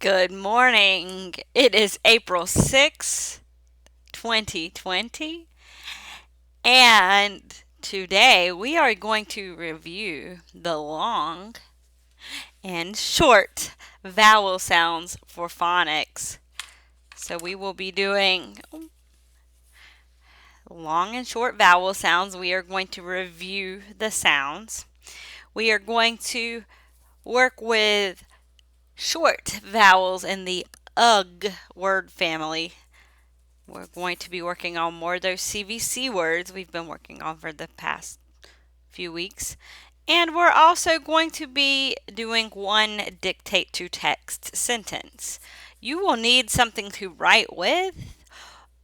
Good morning. It is April 6th, 2020, and today we are going to review the long and short vowel sounds for phonics. So we will be doing long and short vowel sounds. We are going to review the sounds. We are going to work with short vowels in the UG word family. We're going to be working on more of those CVC words we've been working on for the past few weeks. And we're also going to be doing one dictate to text sentence. You will need something to write with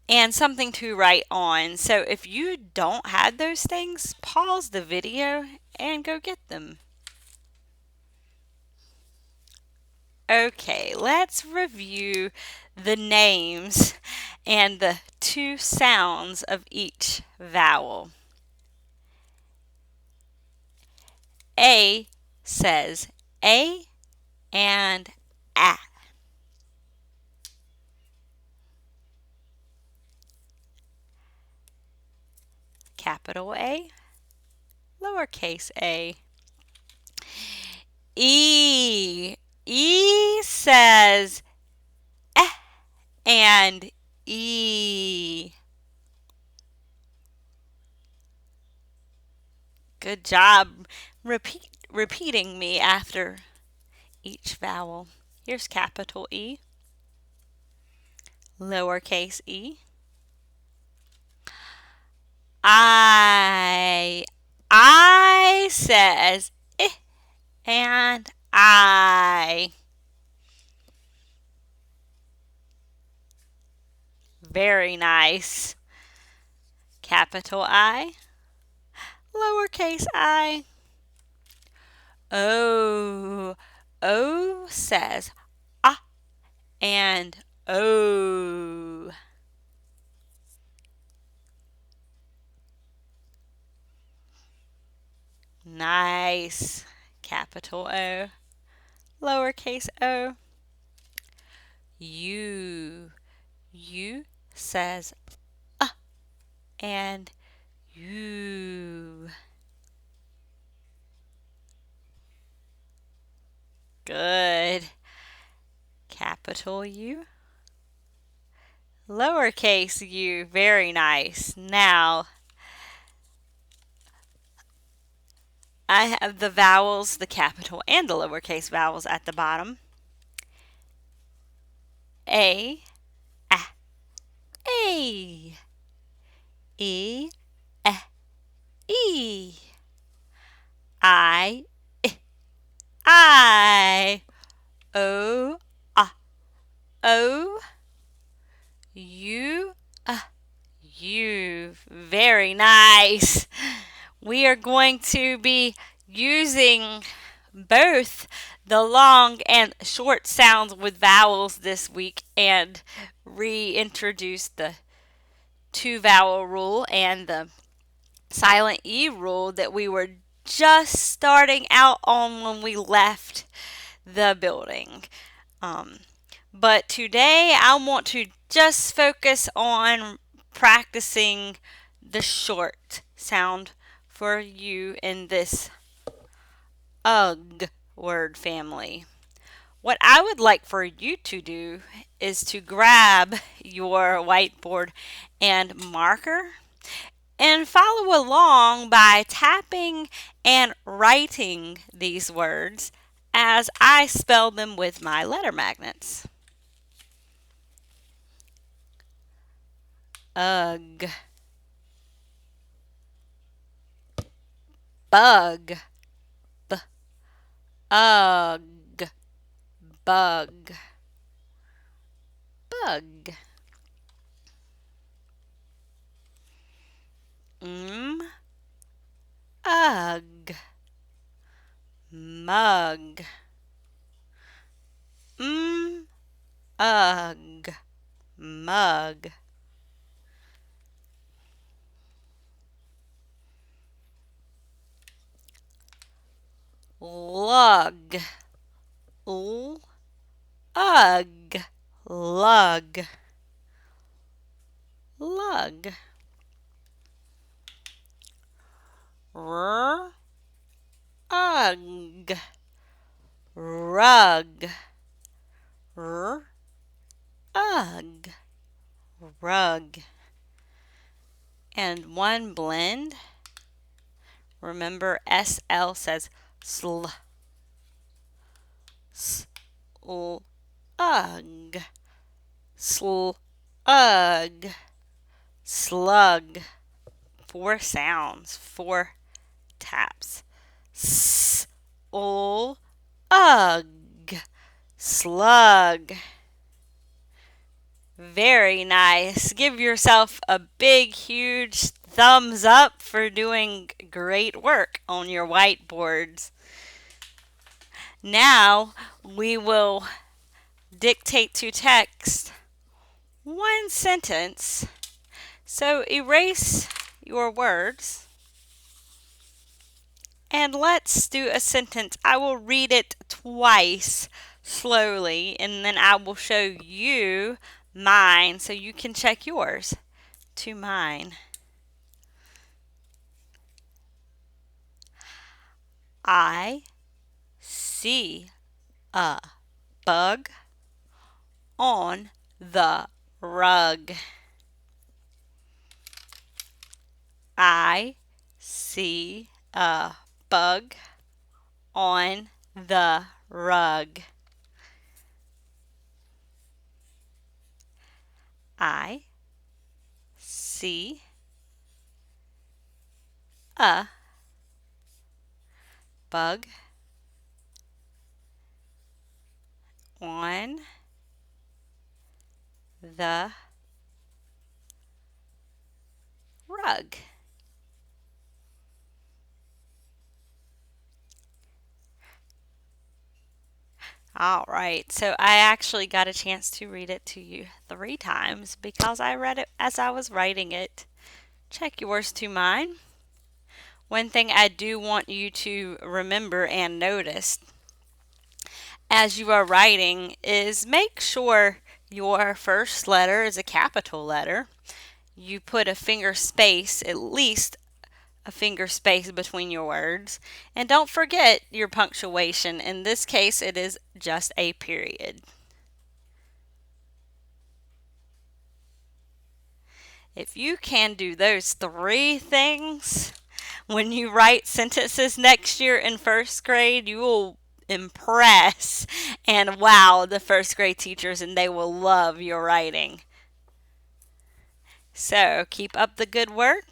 and something to write on. So if you don't have those things, pause the video and go get them. Okay, let's review the names and the two sounds of each vowel. A says A and A. Capital A, lowercase a. E. E says eh and E. Good job repeating me after each vowel. Here's capital E, lowercase e. I. I says eh and I. Very nice. Capital I, lowercase I. O. O says ah and O. Nice. Capital O, lowercase o. U. U says and U. Good. Capital U, lowercase u. Very nice. Now, I have the vowels, the capital and the lowercase vowels at the bottom. A, A. E, E. I, I. O, O. U, U. Very nice. We are going to be using both the long and short sounds with vowels this week and reintroduce the two vowel rule and the silent E rule that we were just starting out on when we left the building. But today I want to just focus on practicing the short sound for you in this UG word family. What I would like for you to do is to grab your whiteboard and marker and follow along by tapping and writing these words as I spell them with my letter magnets. Ugh. Bug. B. Ugh. Bug. Bug. Ugh. Mug. Ugh. Mug. Lug. L. ugh, lug, lug. R, ugh, rug, r, ugh, rug. And one blend. Remember, SL says sl, sl, ugh, sl, ugh, slug. 4 sounds, 4 taps. S, ugh, slug. Very nice. Give yourself a big, huge thumbs up for doing great work on your whiteboards. Now we will dictate to text one sentence. So erase your words and let's do a sentence. I will read it twice slowly and then I will show you mine so you can check yours to mine. I see a bug on the rug. I see a bug on the rug. I see a bug on the rug. All right, so I actually got a chance to read it to you 3 times because I read it as I was writing it. Check yours to mine. One thing I do want you to remember and notice as you are writing is make sure your first letter is a capital letter. You put a finger space, at least a finger space between your words. And don't forget your punctuation. In this case, it is just a period. If you can do those 3 things when you write sentences next year in first grade, you will impress and wow the first grade teachers and they will love your writing. So keep up the good work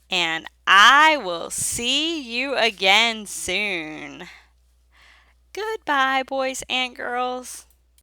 and I will see you again soon. Goodbye, boys and girls.